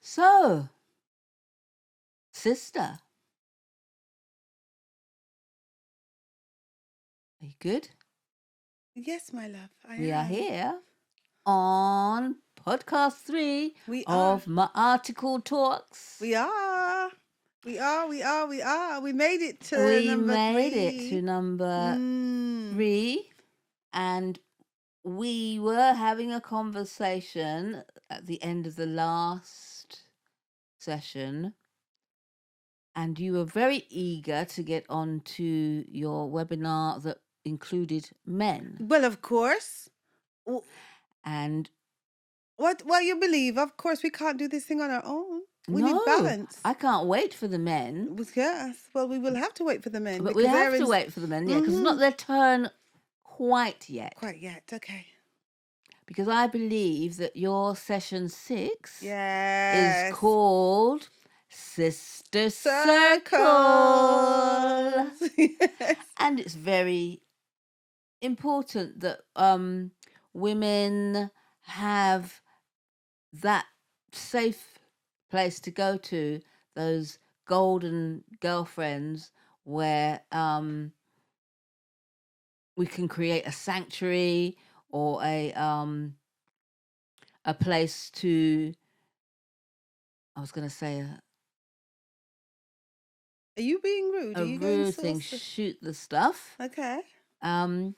So, sister, are you good? Yes, my love, I We are am. here on podcast 3 We are. of MAARTIKAL Talks. We are. We are. We made it to We number made it to 3. number 3, and we were having a conversation at the end of the last session, and you were very eager to get onto your webinar that included men. Well, of course. And What you believe? Of course, we can't do this thing on our own. We need no, balance. I can't wait for the men. Yes. Well, we will have to wait for the men. But we because have they're to wait for the men, yeah, because it's not their turn quite yet. Quite yet. Okay. Because I believe that your session 6 Yes. is called Sister Circle. Yes. And it's very important that women have that safe place to go to, those golden girlfriends where we can create a sanctuary or a place to, I was going to say Are you being rude? Are you going rude thing, shoot the stuff. Okay. And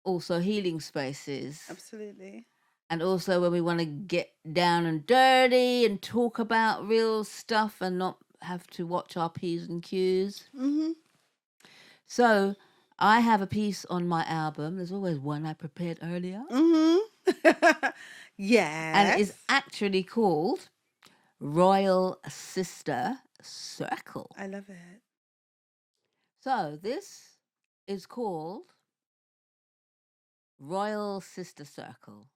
also healing spaces. Absolutely. And also when we want to get down and dirty and talk about real stuff and not have to watch our P's and Q's. So I have a piece on my album. There's always one I prepared earlier. Yes. And it is actually called Royal Sister Circle. I love it. So this is called Royal Sister Circle.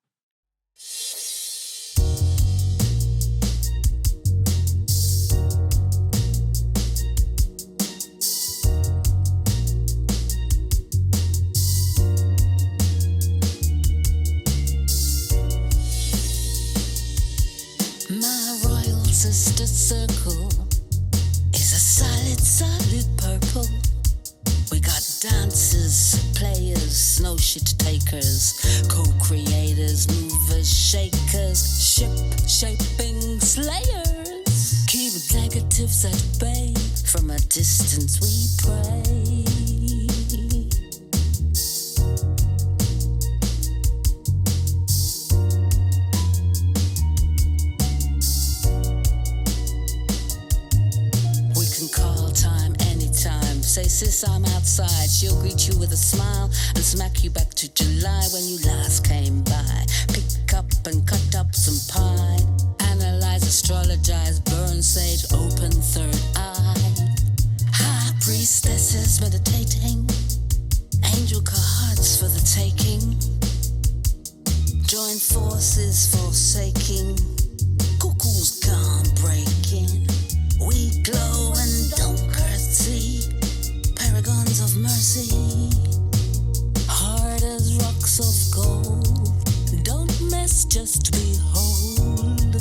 My royal sister circle is a solid purple. We got dancers, players, snow shit takers, co-creators, movers, shakers, ship-shaping slayers. Keep negatives at bay, from a distance we pray. Say, sis, I'm outside. She'll greet you with a smile and smack you back to July when you last came by. Pick up and cut up some pie. Analyze, astrologize, burn sage, open third eye. High priestesses meditating. Angel cards for the taking. Join forces forsaking. Cuckoo's gone breaking. We glow and don't curtsy. Paragons of mercy, hard as rocks of gold. Don't mess, just behold.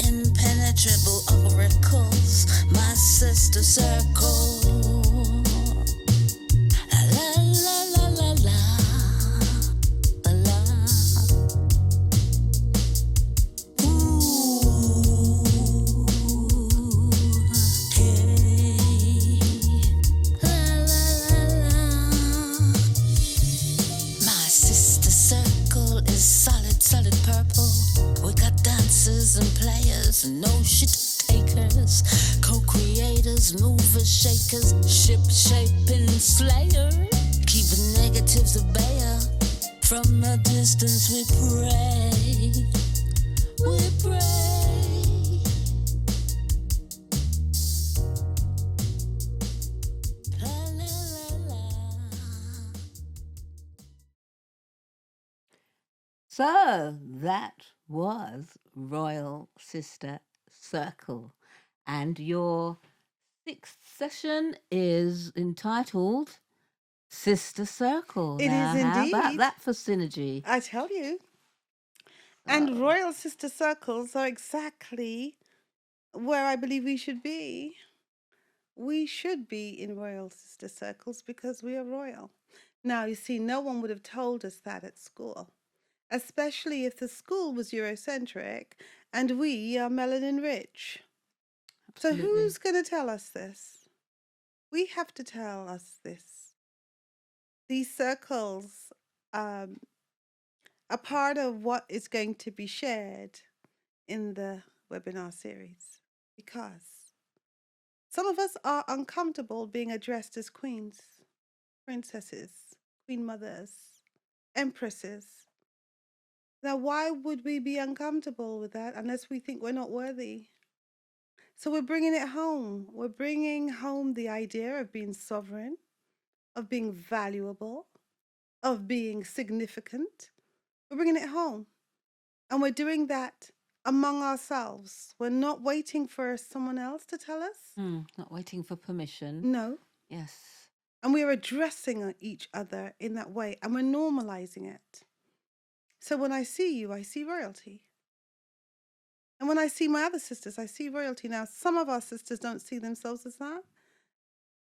Impenetrable oracles, my sister circle. La la la la la la la. And players, no shit takers, co-creators, movers, shakers, ship-shaping slayers. Keeping negatives at bay. From a distance we pray. We pray. La, la, la, la. So that was Royal Sister Circle. And your 6th session is entitled Sister Circle. It is indeed. How about that for synergy? I tell you. And royal sister circles are exactly where I believe we should be. We should be in royal sister circles because we are royal. Now, you see, no one would have told us that at school, especially if the school was Eurocentric and we are melanin rich. So Absolutely. who's going to tell us this? We have to tell us this. These circles are part of what is going to be shared in the webinar series, because some of us are uncomfortable being addressed as queens, princesses, queen mothers, empresses. Now, why would we be uncomfortable with that unless we think we're not worthy? So we're bringing it home. We're bringing home the idea of being sovereign, of being valuable, of being significant. We're bringing it home. And we're doing that among ourselves. We're not waiting for someone else to tell us. Not waiting for permission. No. Yes. And we're addressing each other in that way, and we're normalizing it. So when I see you, I see royalty. And when I see my other sisters, I see royalty. Now, some of our sisters don't see themselves as that.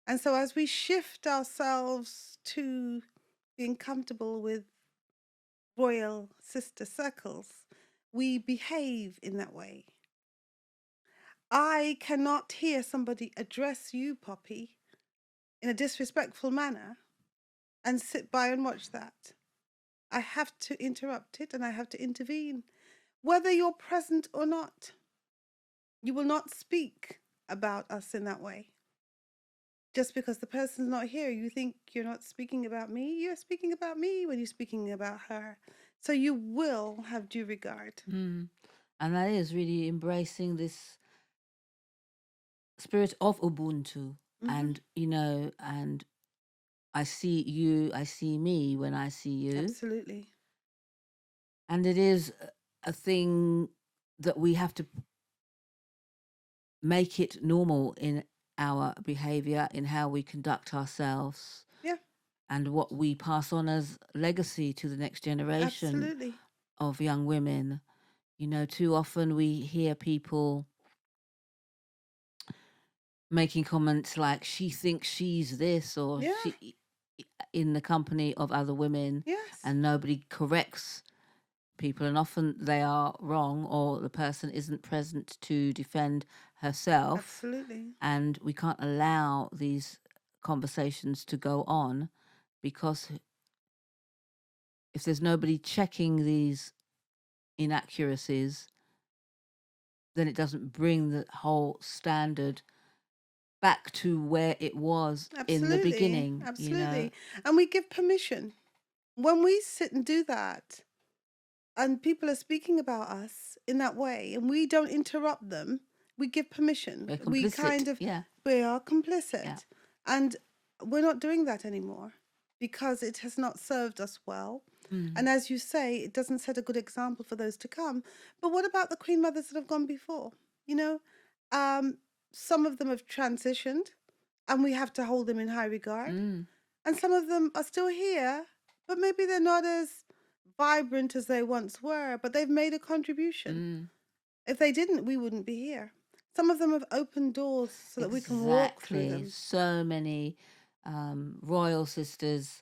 And so as we shift ourselves to being comfortable with royal sister circles, we behave in that way. I cannot hear somebody address you, Poppy, in a disrespectful manner and sit by and watch that. I have to interrupt it and I have to intervene. Whether you're present or not, you will not speak about us in that way. Just because the person's not here, you think you're not speaking about me. You're speaking about me when you're speaking about her. So you will have due regard. And that is really embracing this spirit of Ubuntu. And, and I see you, I see me when I see you. Absolutely. And it is a thing that we have to make it normal in our behavior, in how we conduct ourselves. Yeah. And what we pass on as legacy to the next generation Absolutely. of young women. Too often we hear people making comments like, she thinks she's this, or she, in the company of other women. Yes. And nobody corrects people, and often they are wrong, or the person isn't present to defend herself. Absolutely. And we can't allow these conversations to go on, because if there's nobody checking these inaccuracies, then it doesn't bring the whole standard back to where it was in the beginning. Absolutely. And we give permission. When we sit and do that, and people are speaking about us in that way, and we don't interrupt them, we give permission. We're complicit. We are complicit. Yeah. And we're not doing that anymore because it has not served us well. And as you say, it doesn't set a good example for those to come. But what about the queen mothers that have gone before? Some of them have transitioned and we have to hold them in high regard. And some of them are still here, but maybe they're not as vibrant as they once were, but they've made a contribution. If they didn't, we wouldn't be here. Some of them have opened doors so that we can walk through them. So many royal sisters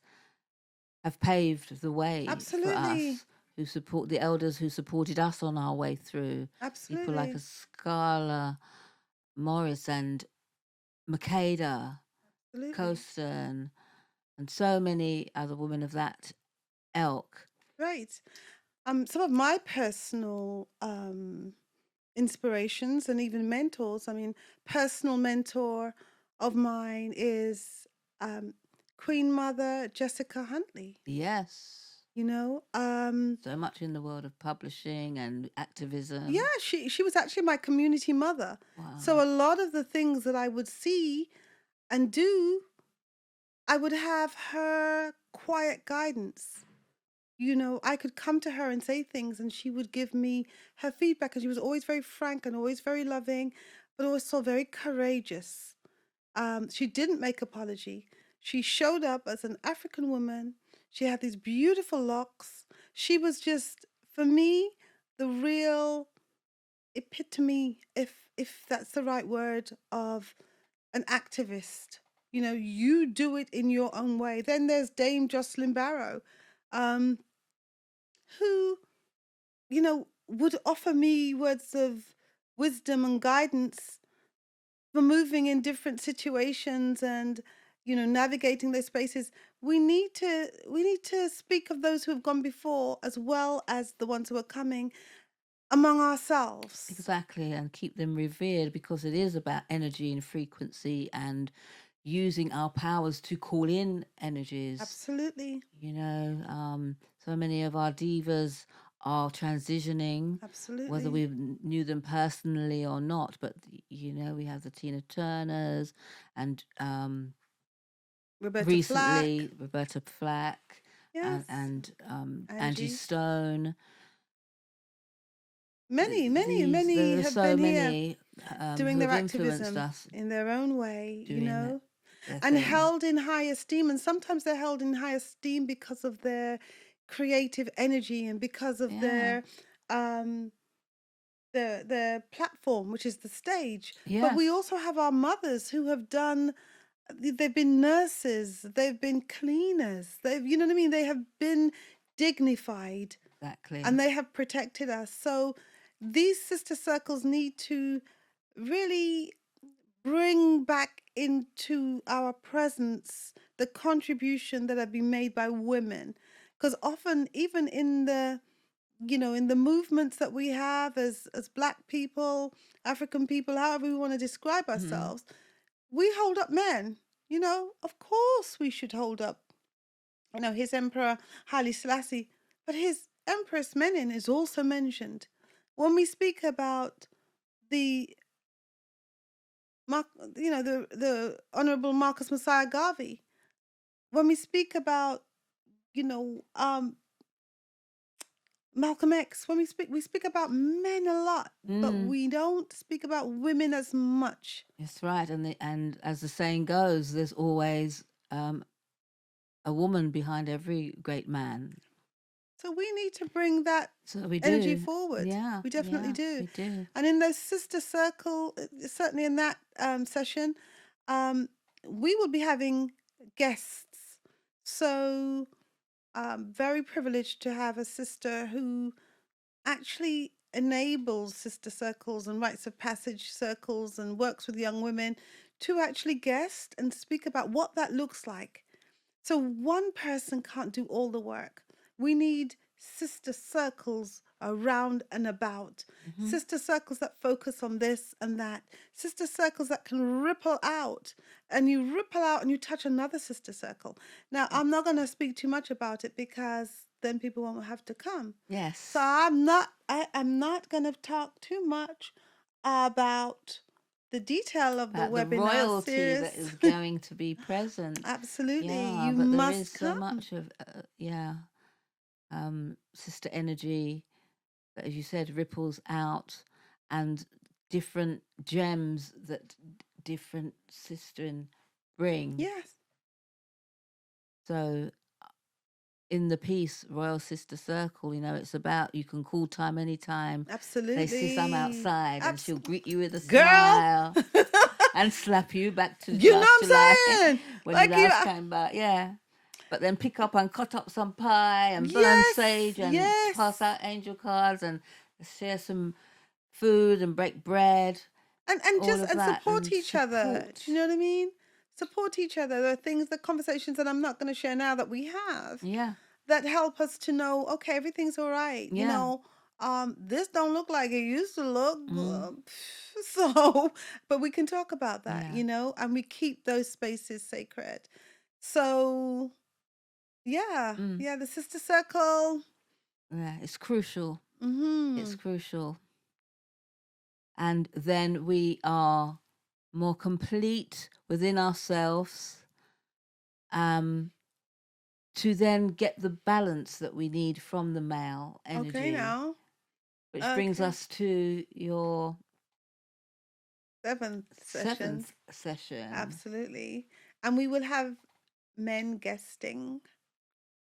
have paved the way for us, who support the elders who supported us on our way through. Absolutely. People like Scarla Morris and Makeda Coaston, and so many other women of that ilk. Right. Some of my personal inspirations and even mentors, personal mentor of mine is Queen Mother Jessica Huntley. Yes. So much in the world of publishing and activism. Yeah, she was actually my community mother. Wow. So a lot of the things that I would see and do, I would have her quiet guidance. I could come to her and say things and she would give me her feedback, and she was always very frank and always very loving, but also very courageous. She didn't make apology. She showed up as an African woman. She had these beautiful locks. She was just, for me, the real epitome, if that's the right word, of an activist. You know, you do it in your own way. Then there's Dame Jocelyn Barrow, um, who, you know, would offer me words of wisdom and guidance for moving in different situations and, you know, navigating those spaces. We need to speak of those who have gone before as well as the ones who are coming among ourselves. Exactly, and keep them revered, because it is about energy and frequency and using our powers to call in energies. Absolutely. You know, so many of our divas are transitioning, Absolutely. whether we knew them personally or not. But you know, we have the Tina Turners and Roberta recently Flack. Roberta Flack Yes. and Angie Angie. Stone. Many There are have so been here many doing who their have influenced activism us in their own way, you doing know, their and thing. held in high esteem. And sometimes they're held in high esteem because of their creative energy and because of Yeah. their platform, which is the stage. But we Yes. also have our mothers who have done. They've been nurses. They've been cleaners. They've, you know what I mean. They have been dignified. Exactly. And they have protected us. So these sister circles need to really bring back into our presence the contribution that have been made by women. Because often, even in the, you know, in the movements that we have as Black people, African people, however we want to describe ourselves, we hold up men. You know, of course we should hold up, you know, his Emperor Haile Selassie, but his Empress Menin is also mentioned. When we speak about the, you know, the Honorable Marcus Messiah Garvey, when we speak about, you know, Malcolm X, when we speak about men a lot, but we don't speak about women as much. That's right, and as the saying goes, there's always a woman behind every great man. So we need to bring that energy forward. Yeah, we definitely do. We do. And in those sister circle, certainly in that session, we will be having guests. So very privileged to have a sister who actually enables sister circles and rites of passage circles and works with young women to actually guest and speak about what that looks like. So one person can't do all the work. We need sister circles around and about, sister circles that focus on this and that, sister circles that can ripple out, and you ripple out and you touch another sister circle. Now, I'm not going to speak too much about it because then people won't have to come. Yes. So I'm not going to talk too much about the detail of the webinar the royalty series that is going to be present. Absolutely, Yeah, you but must there is come. so much of sister energy that, as you said, ripples out, and different gems that different sisters bring. Yes. So in the piece Royal Sister Circle, you know, it's about, you can call time anytime. Absolutely. They see some outside and she'll greet you with a Girl. smile and slap you back to You know last what I'm July saying? when Like you last came back. Yeah. But then pick up and cut up some pie and burn Yes, sage and yes. pass out angel cards and share some food and break bread. And all just of and that, support and each other. support. Do you know what I mean? Support each other. There are things, the conversations that I'm not going to share now that we have Yeah. that help us to know, okay, everything's all right. You Yeah. know, this don't look like it used to look. So, but we can talk about that, Yeah. you know, and we keep those spaces sacred. So, yeah, yeah, the sister circle. Yeah, it's crucial. Mm-hmm. It's crucial. And then we are more complete within ourselves, to then get the balance that we need from the male energy. Okay, now. Which brings us to your seventh session. Absolutely. And we will have men guesting.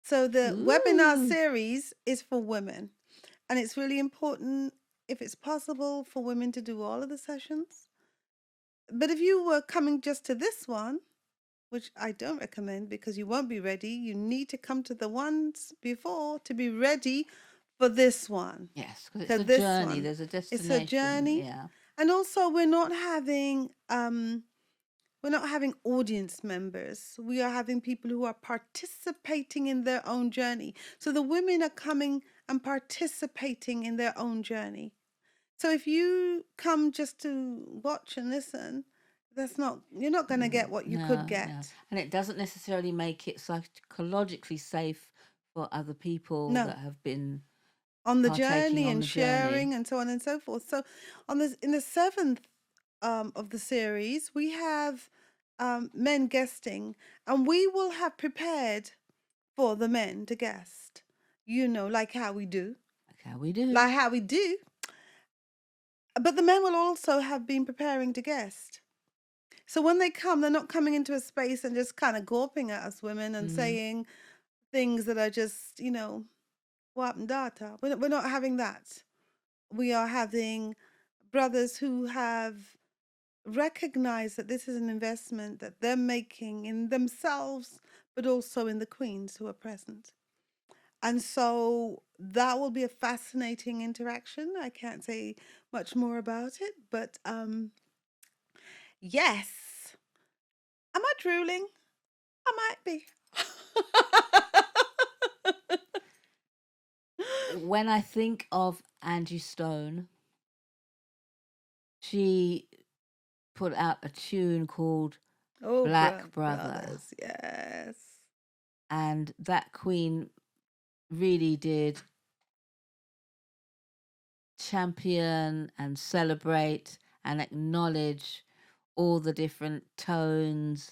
So the webinar series is for women. And it's really important, if it's possible, for women to do all of the sessions. But if you were coming just to this one, which I don't recommend because you won't be ready, you need to come to the ones before to be ready for this one. Yes, because To it's a this journey. one. There's a It's a destination. journey. Yeah. And also we're not having audience members. We are having people who are participating in their own journey. So the women are coming and participating in their own journey. So if you come just to watch and listen, you're not going to get what you could get. No. And it doesn't necessarily make it psychologically safe for other people No. that have been On the partaking journey on and the journey. sharing and so on and so forth. So in the seventh of the series, we have men guesting, and we will have prepared for the men to guest. Like how we do. Like how we do. But the men will also have been preparing to guest. So when they come, they're not coming into a space and just kind of gawping at us women and saying things that are just, wap and data. We're not having that. We are having brothers who have recognized that this is an investment that they're making in themselves, but also in the queens who are present. And so that will be a fascinating interaction. I can't say much more about it, but yes. Am I drooling? I might be. When I think of Angie Stone, she put out a tune called Black Brother. Brothers, yes. And that queen really did champion and celebrate and acknowledge all the different tones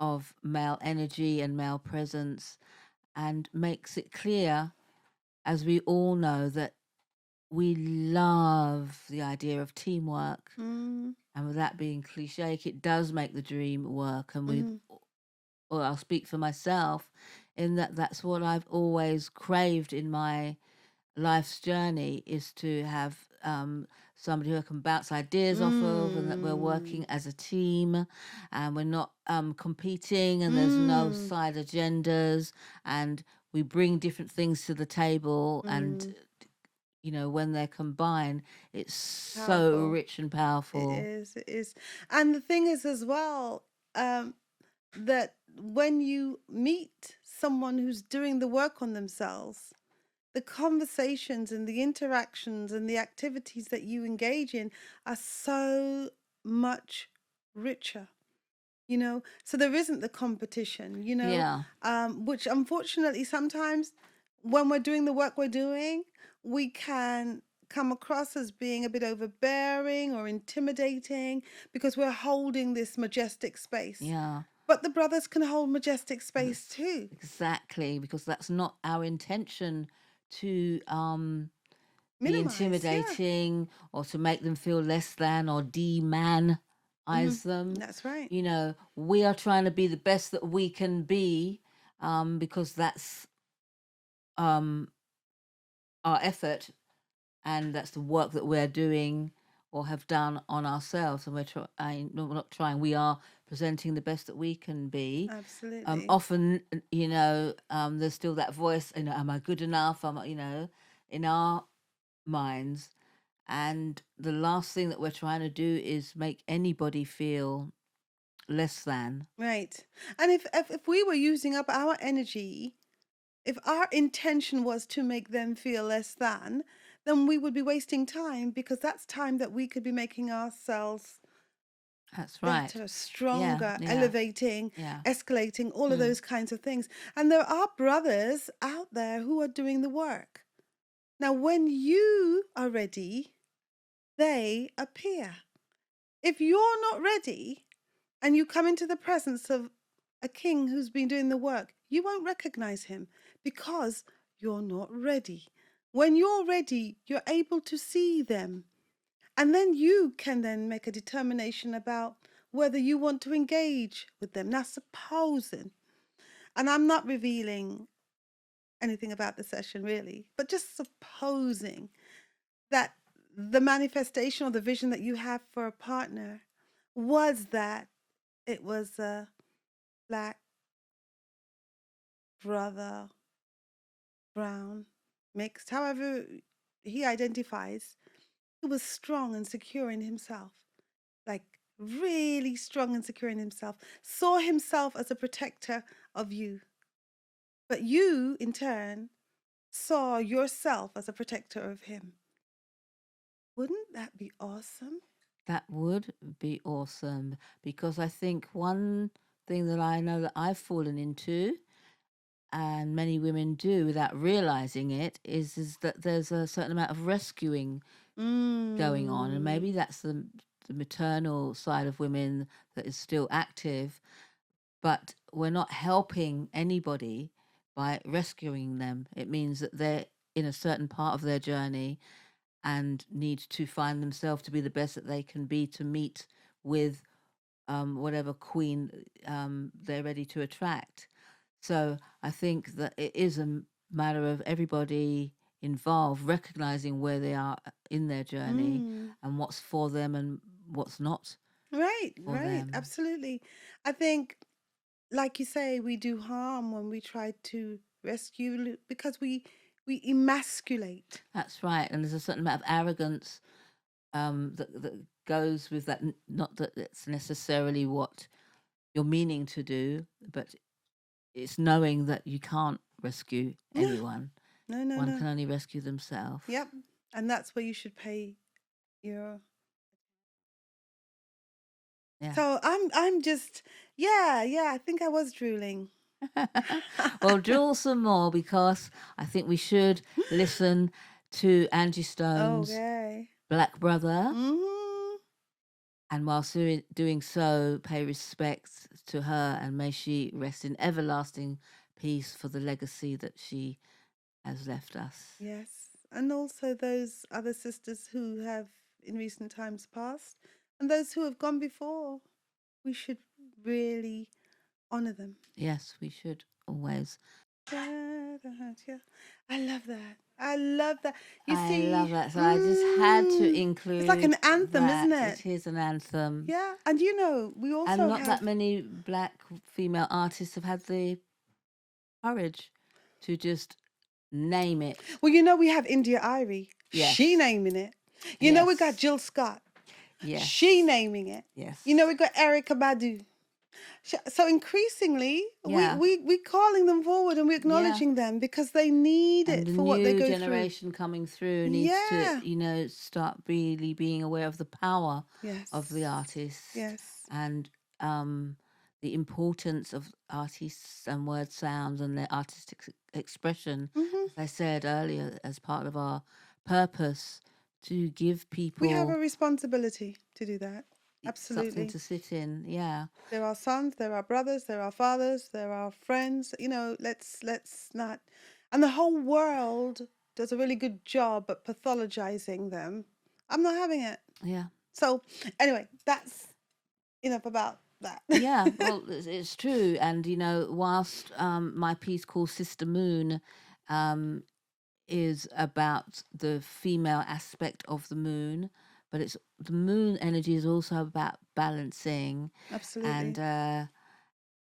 of male energy and male presence, and makes it clear, as we all know, that we love the idea of teamwork. And with that being cliche, it does make the dream work. And or I'll speak for myself in that that's what I've always craved in my life's journey, is to have somebody who I can bounce ideas off of, and that we're working as a team and we're not competing, and there's no side agendas, and we bring different things to the table, and when they're combined, it's so Powerful. rich and powerful. It is. And the thing is as well, that when you meet someone who's doing the work on themselves, the conversations and the interactions and the activities that you engage in are so much richer. So there isn't the competition, Yeah. which unfortunately sometimes when we're doing the work we're doing, we can come across as being a bit overbearing or intimidating because we're holding this majestic space. Yeah. But the brothers can hold majestic space too. Exactly, because that's not our intention to be Minimize, yeah. intimidating or to make them feel less than or demanize them. That's right. We are trying to be the best that we can be, because that's our effort, and that's the work that we're doing or have done on ourselves. And we're not trying, we are presenting the best that we can be. Absolutely. Often, there's still that voice, am I good enough? In our minds. And the last thing that we're trying to do is make anybody feel less than. Right. And if we were using up our energy, if our intention was to make them feel less than, then we would be wasting time, because that's time that we could be making ourselves That's right. better, stronger, Yeah. elevating, Yeah. escalating, all of those kinds of things. And there are brothers out there who are doing the work. Now, when you are ready, they appear. If you're not ready and you come into the presence of a king who's been doing the work, you won't recognize him because you're not ready. When you're ready, you're able to see them. And then you can then make a determination about whether you want to engage with them. Now, supposing, and I'm not revealing anything about the session really, but just supposing that the manifestation or the vision that you have for a partner was that it was a black, brother, brown, mixed, however he identifies, he was strong and secure in himself, like really strong and secure in himself, saw himself as a protector of you. But you, in turn, saw yourself as a protector of him. Wouldn't that be awesome? That would be awesome, because I think one thing that I know that I've fallen into, and many women do without realizing it, is that there's a certain amount of rescuing going on, and maybe that's the maternal side of women that is still active, but we're not helping anybody by rescuing them. It means that they're in a certain part of their journey and need to find themselves to be the best that they can be to meet with whatever queen they're ready to attract. So I think that it is a matter of everybody involved recognizing where they are in their journey and what's for them and what's not. Right, for right, them. absolutely. I think, like you say, we do harm when we try to rescue because we emasculate. That's right. And there's a certain amount of arrogance that goes with that. Not that it's necessarily what you're meaning to do, but it's knowing that you can't rescue anyone. No, One can only rescue themselves. Yep. And that's where you should pay your. Yeah. So I'm just, yeah, I think I was drooling. Well, drool some more, because I think we should listen to Angie Stone's Okay. Black Brother. Mm-hmm. And whilst doing so, pay respects to her, and may she rest in everlasting peace for the legacy that she has left us. Yes. And also those other sisters who have in recent times passed, and those who have gone before. We should really honor them. Yes, we should always. I love that. I love that. You see, I love that. So I just had to include. it's like an anthem, that. isn't it? It is an anthem. Yeah, and you know, we also and not have that many black female artists have had the courage to just name it. Well, you know, we have India Irie. Yes. She naming it. You know, we Yes. got Jill Scott. Yes. She naming it. Yes. You know, we got Erica Badu. So increasingly, Yeah. we calling them forward and we're acknowledging them because they need And it the for what they new go generation coming through needs Yeah. to, start really being aware of the power through. Yes. of the artists. Yes. And the importance of artists and word sounds and their artistic expression, Mhm. as I said earlier, as part of our purpose to give people We have a responsibility to do that. Absolutely. something to sit in. Yeah. There are sons, there are brothers, there are fathers, there are friends. You know, let's not. And the whole world does a really good job at pathologizing them. I'm not having it. Yeah. So anyway, that's enough about that. Yeah, well, it's true. And, whilst my piece called Sister Moon is about the female aspect of the moon, but the moon energy is also about balancing. Absolutely. And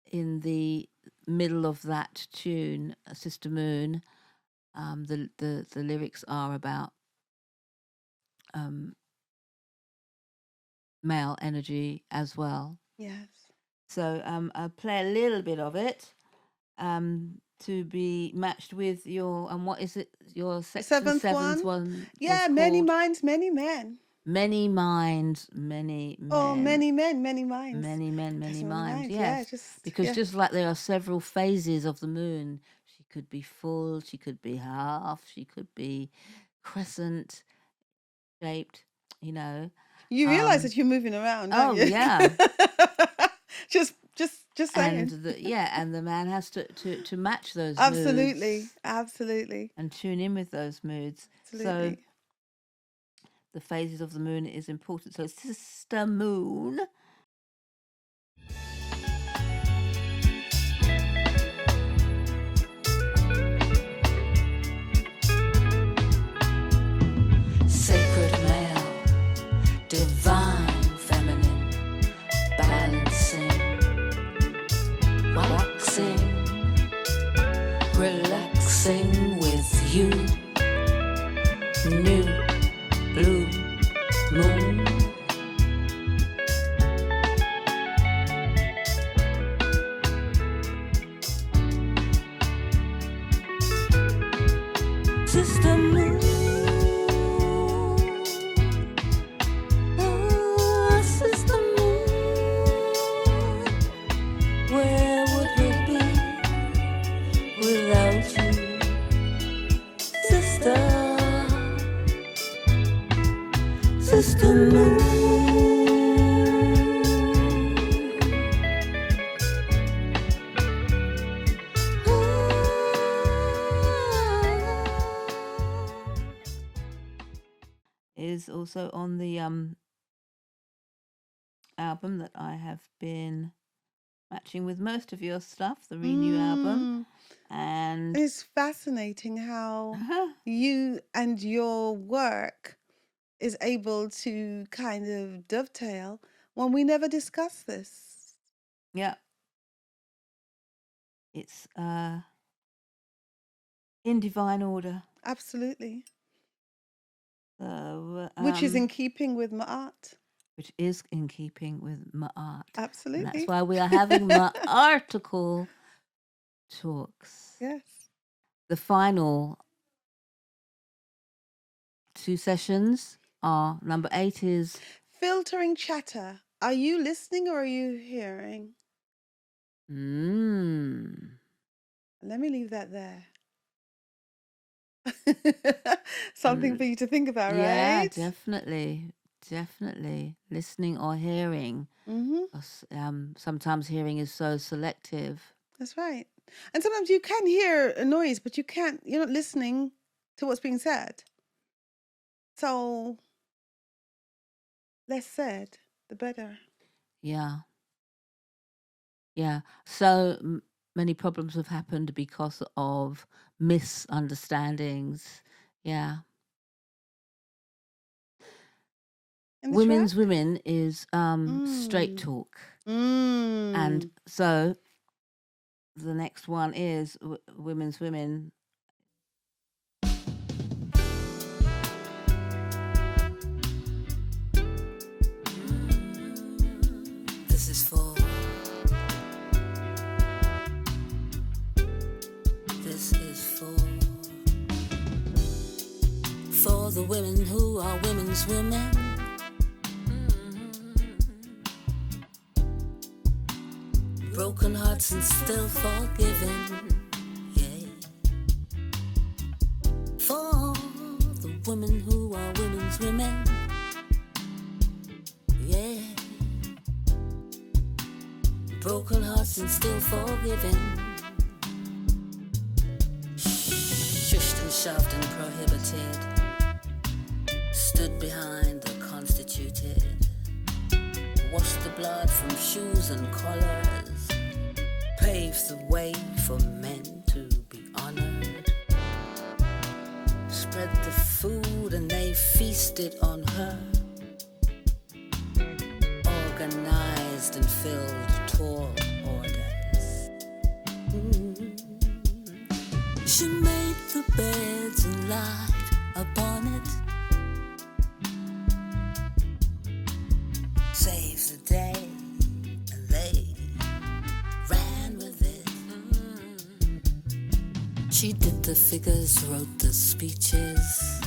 in the middle of that tune, Sister Moon, the lyrics are about male energy as well. Yes. So I'll play a little bit of it to be matched with your, and what is it, your Seventh seventh one? one? Yeah, was many called minds, many men. Many minds, many men. Oh, many men, many minds. Many men, many Just minds, Yeah, yes. Because yeah. just like there are several phases of the moon, she could be full, she could be half, she could be crescent shaped, You realize that you're moving around, don't you? yeah. just saying. And and the man has to match those Absolutely, moods absolutely, and tune in with those moods. absolutely. So the phases of the moon is important. So Sister Moon. relaxing with you. New blue moon. Sister moon. Oh, sister moon. Where would we be without you? Sister. Sister moon. Is also on the album that I have been matching with most of your stuff, the Renew album. And It's fascinating how you and your work is able to kind of dovetail when we never discuss this. yeah, it's in divine order. Absolutely. So, Which is in keeping with my art. which is in keeping with my art. And Absolutely. that's why we are having my article talks. Yes. The final 2 sessions are number 8 is Filtering chatter. Are you listening or are you hearing? Let me leave that there. Something for you to think about, yeah, right? definitely listening or hearing. Mm-hmm. Sometimes hearing is so selective. That's right. And sometimes you can hear a noise, but you're not listening to what's being said. So less said, the better. Yeah. So many problems have happened because of misunderstandings. Yeah. And the Women's track? Women is straight talk. And so the next one is Women's Women. This is for. This is for the women who are women's women. Broken hearts and still forgiven. Yeah. For the women who are women's women. Yeah. Broken hearts and still forgiven. Shushed and shoved and prohibited. Stood behind the constituted. Washed the blood from shoes and collars. Paved the way for men to be honored. Spread the food and they feasted on her. Organized and filled tall orders. She made the beds and lied upon it. Saved the day and they ran with it. She did the figures, wrote the speeches.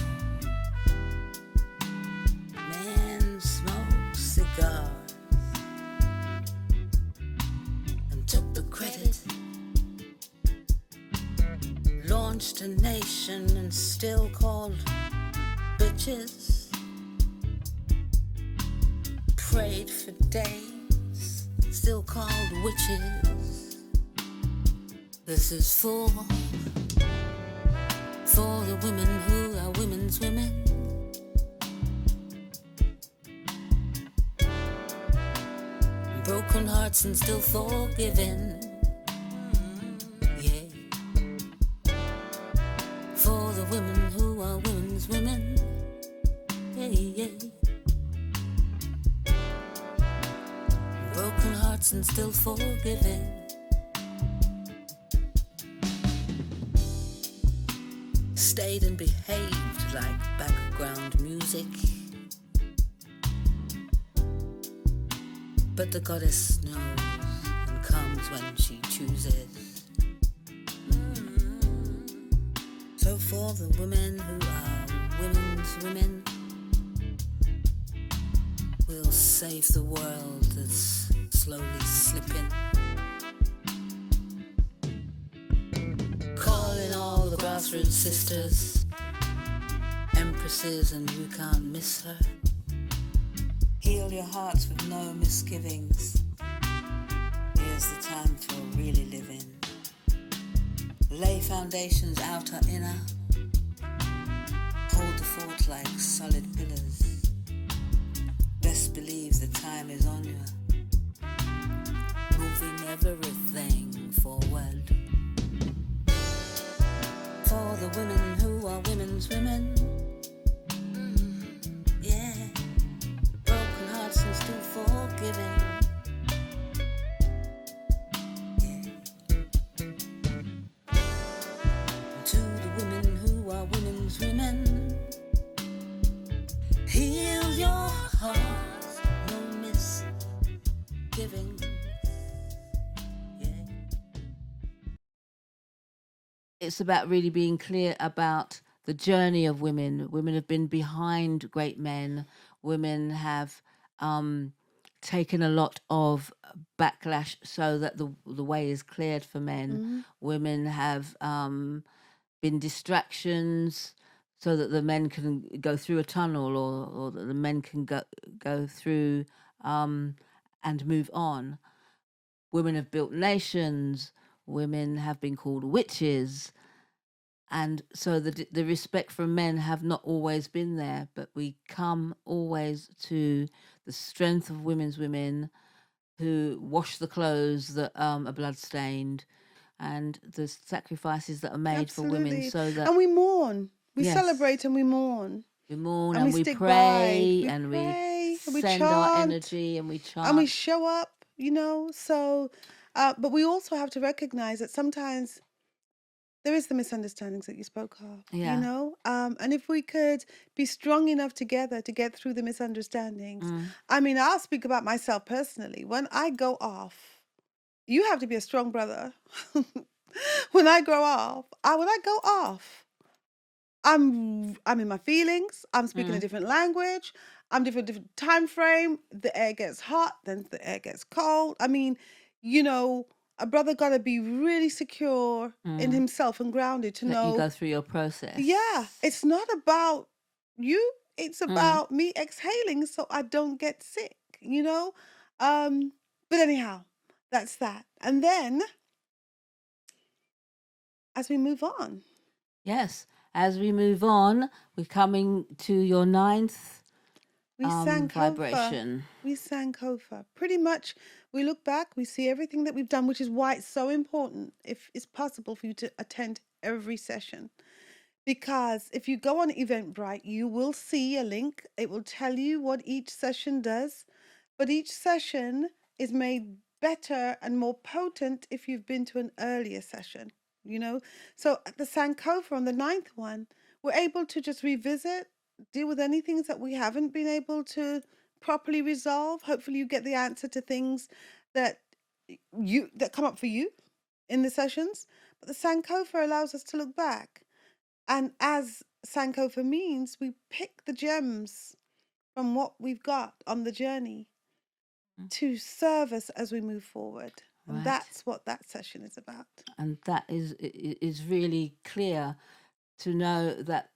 Men smoked cigars and took the credit. Launched a nation and still called bitches. Prayed for days, still called witches. This is for the women who are women's women. Broken hearts and still forgiven. Yeah. For the women who are women's women. Yeah, yeah. Broken hearts and still forgiven. stayed and behaved like background music. But the goddess knows and comes when she chooses. So for the women who are women's women, we'll save the world that's slowly slipping. Calling all the grassroots sisters, empresses, and you can't miss her. Heal your hearts with no misgivings. Here's the time for really living. Lay foundations outer inner. Hold the fort like solid pillars. Best believe the time is on you. Moving everything forward. For the women who are women's women. Yeah. Broken hearts and still forgiving. Yeah. To the women who are women's women. Heal your hearts, no misgivings. Yeah. It's about really being clear about the journey of women. Women have been behind great men. Women have taken a lot of backlash so that the way is cleared for men. Women have been distractions so that the men can go through a tunnel, or that the men can go through and move on. Women have built nations. Women have been called witches. And so the respect from men have not always been there, but we come always to the strength of women's women who wash the clothes that are bloodstained, and the sacrifices that are made for women, Absolutely. so that And we mourn. We Yes. celebrate and we mourn. we mourn And and we we stick by. pray We and pray, we and we send our chant, energy and we chant. and we show up, you know. So, but we also have to recognize that sometimes there is the misunderstandings that you spoke of, Yeah. you know. And if we could be strong enough together to get through the misunderstandings. I mean, I'll speak about myself personally. When I go off, you have to be a strong brother. When I go off, I'm in my feelings. I'm speaking a different language. I'm different time frame. The air gets hot, then the air gets cold. I mean, you know, a brother gotta be really secure in himself and grounded to Let you know. go through your process. Yeah, it's not about you. It's about me exhaling so I don't get sick. You know. But anyhow, that's that. And then, as we move on. Yes. As we move on, we're coming to your ninth We sang vibration. We sang Kofa. Pretty much, we look back, we see everything that we've done, which is why it's so important, if it's possible, for you to attend every session. Because if you go on Eventbrite, you will see a link. It will tell you what each session does. But each session is made better and more potent if you've been to an earlier session, you know? So at the Sankofa on the 9th one, we're able to just revisit, deal with any things that we haven't been able to properly resolve. Hopefully you get the answer to things that come up for you in the sessions. But the Sankofa allows us to look back. And as Sankofa means, we pick the gems from what we've got on the journey to serve us as we move forward. And Right. that's what that session is about. And that is really clear to know that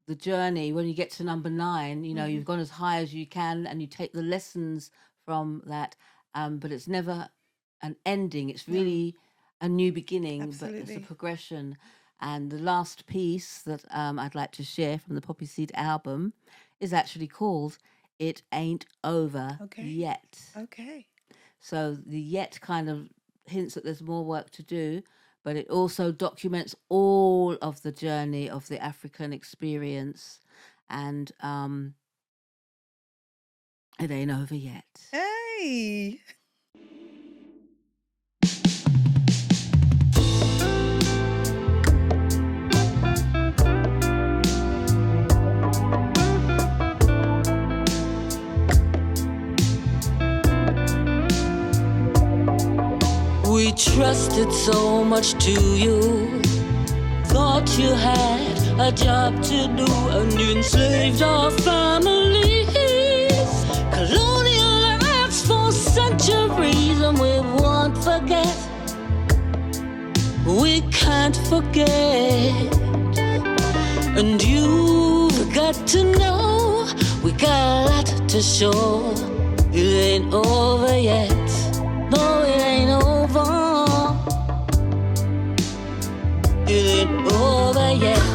the journey, when you get to number 9, you know, you've gone as high as you can and you take the lessons from that, but it's never an ending. It's really a new beginning, but it's a Absolutely. progression. And the last piece that I'd like to share from the Poppy Seed album is actually called It Ain't Over Yet. Okay. So the yet kind of hints that there's more work to do, but it also documents all of the journey of the African experience, and it ain't over yet. Hey. trusted so much to you. Thought you had a job to do, and you enslaved our families. Colonial acts for centuries, and we won't forget. We can't forget. And you've got to know we got a lot to show. It ain't over yet. No, it ain't over. It ain't over yet.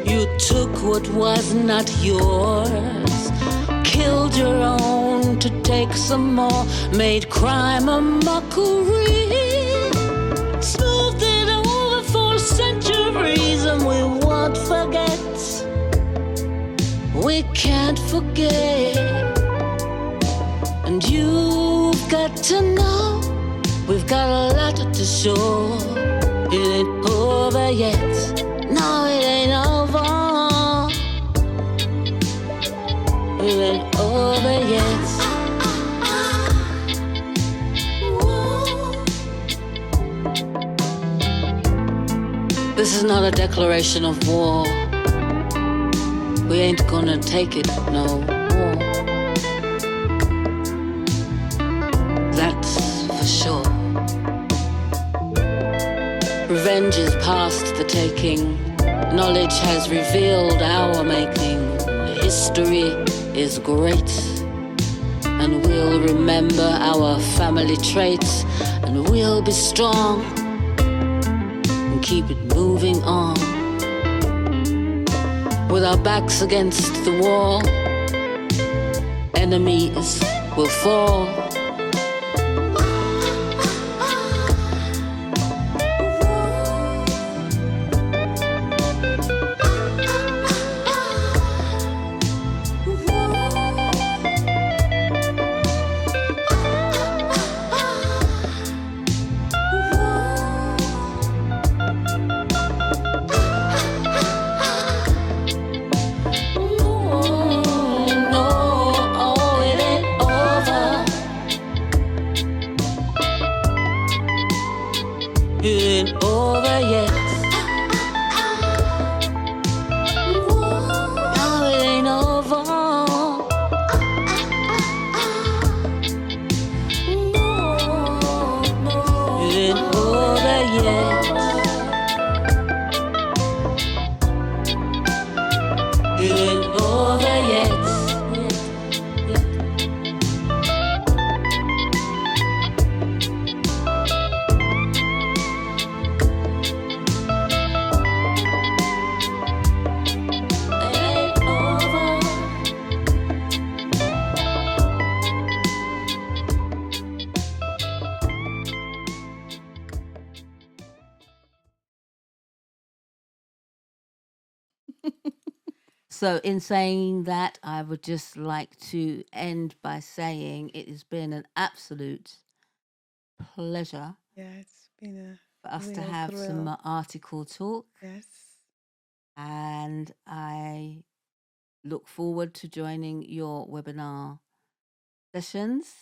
You took what was not yours, killed your own to take some more, made crime a mockery, smoothed it over for centuries, and we won't forget. We can't forget. And you've got to know we've got a lot to show. It ain't over yet. No, it ain't over. It ain't over yet. This is not a declaration of war. We ain't gonna take it no more. That's for sure. Revenge is past the taking. Knowledge has revealed our making. History is great, and we'll remember our family traits, and we'll be strong and keep it moving on. With our backs against the wall, enemies will fall. So, in saying that, I would just like to end by saying it has been an absolute pleasure Yeah, it's been a for us to real have some thrill. article talk, Yes. and I look forward to joining your webinar sessions.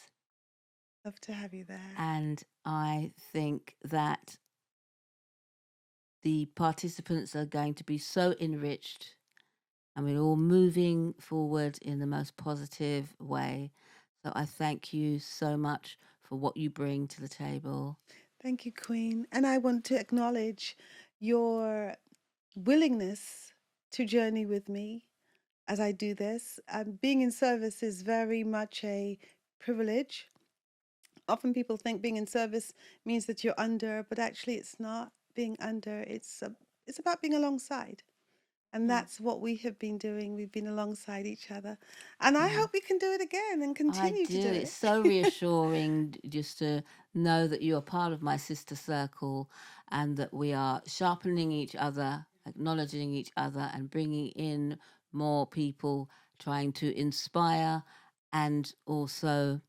Love to have you there. And I think that the participants are going to be so enriched, and we're all moving forward in the most positive way. So I thank you so much for what you bring to the table. Thank you, Queen. And I want to acknowledge your willingness to journey with me as I do this. Being in service is very much a privilege. Often people think being in service means that you're under, but actually it's not being under. It's about being alongside. And that's what we have been doing. We've been alongside each other. And I hope we can do it again and I continue to do. do It's it. so reassuring just to know that you're part of my sister circle, and that we are sharpening each other, acknowledging each other, and bringing in more people, trying to inspire, and also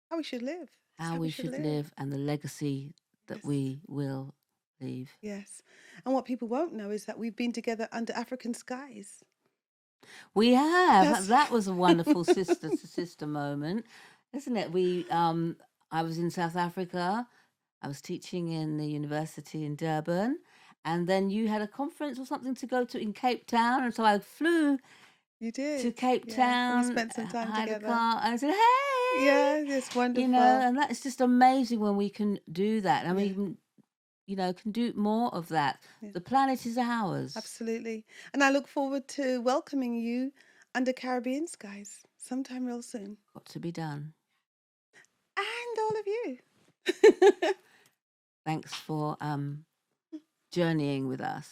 How we should live. It's how we should live, and the legacy that Yes. we will leave. Yes. And what people won't know is that we've been together under African skies. We have. That's That was a wonderful sister to sister moment, isn't it? I was in South Africa. I was teaching in the university in Durban, and then you had a conference or something to go to in Cape Town, and so I flew you to did. Cape Yeah. And we Town, spent some time hired a together. car, and I said, "Hey," Yeah, it's you know, wonderful. and that's just amazing when we can do that. And we Yeah. even, can do more of that. Yeah. The planet is ours. Absolutely. And I look forward to welcoming you under Caribbean skies sometime real soon. Got to be done. And all of you. Thanks for journeying with us.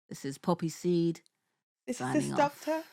This is Poppy Seed This is signing Sis off. Doctor.